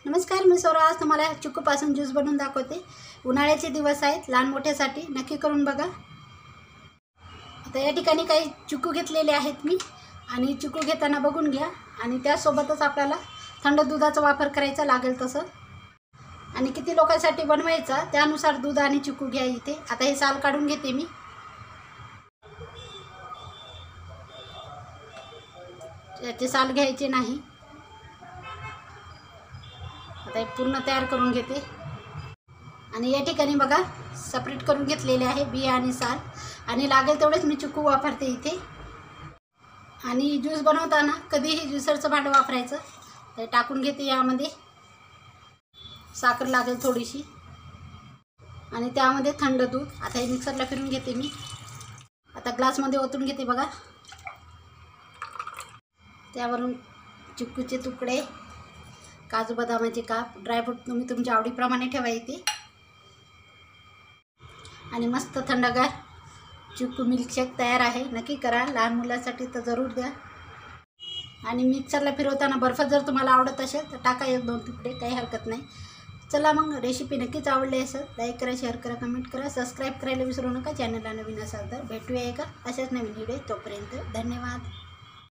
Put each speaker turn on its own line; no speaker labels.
नमस्कार, मी सौरा. आज तुम्हाला चिकूपासून ज्यूस बनवून दाखवते. उन्हाळ्याचे दिवस आहेत, लहान मोठ्यासाठी नक्की करून बघा. आता या ठिकाणी काही चिकू घेतलेले आहेत मी, आणि चिकू घेताना बघून घ्या. आणि त्यासोबतच आपल्याला थंड दुधाचा वापर करायचा लागेल तसं, आणि किती लोकांसाठी बनवायचा त्यानुसार दूध आणि चिकू घ्या इथे. आता हे साल काढून घेते मी. याचे साल घ्यायचे नाही. आता हे पूर्ण तयार करून घेते. आणि या ठिकाणी बघा सेपरेट करून घेतलेले आहे बिया आणि साल, आणि लागेल तेवढेच मी चिकू वापरते इथे. आणि ज्यूस बनवताना कधीही ज्युसरचं भांडं वापरायचं. ते टाकून घेते यामध्ये. साखर लागेल थोडीशी, आणि त्यामध्ये थंड दूध. आता हे मिक्सरला फिरून घेते मी. आता ग्लासमध्ये ओतून घेते बघा. त्यावरून चिकूचे तुकडे, काजू बदामाचे काप, ड्रायफ्रूट तुम्ही तुमच्या आवडीप्रमाणे ठेवा इथे. आणि मस्त थंडगार चिकू मिल्कशेक तयार आहे. नक्की करा, लहान मुलांसाठी तर जरूर द्या. आणि मिक्सरला फिरवताना बर्फ जर तुम्हाला आवडत असेल तर टाका 1-2 तुकडे, काही हरकत नाही. चला मग, रेसिपी नक्कीच आवडली असेल लाईक करा, शेअर करा, कमेंट करा, सबस्क्राईब करायला विसरू नका. चॅनलला नवीन असाल तर. भेटूया एका अशाच नवीन व्हिडिओ. तोपर्यंत धन्यवाद.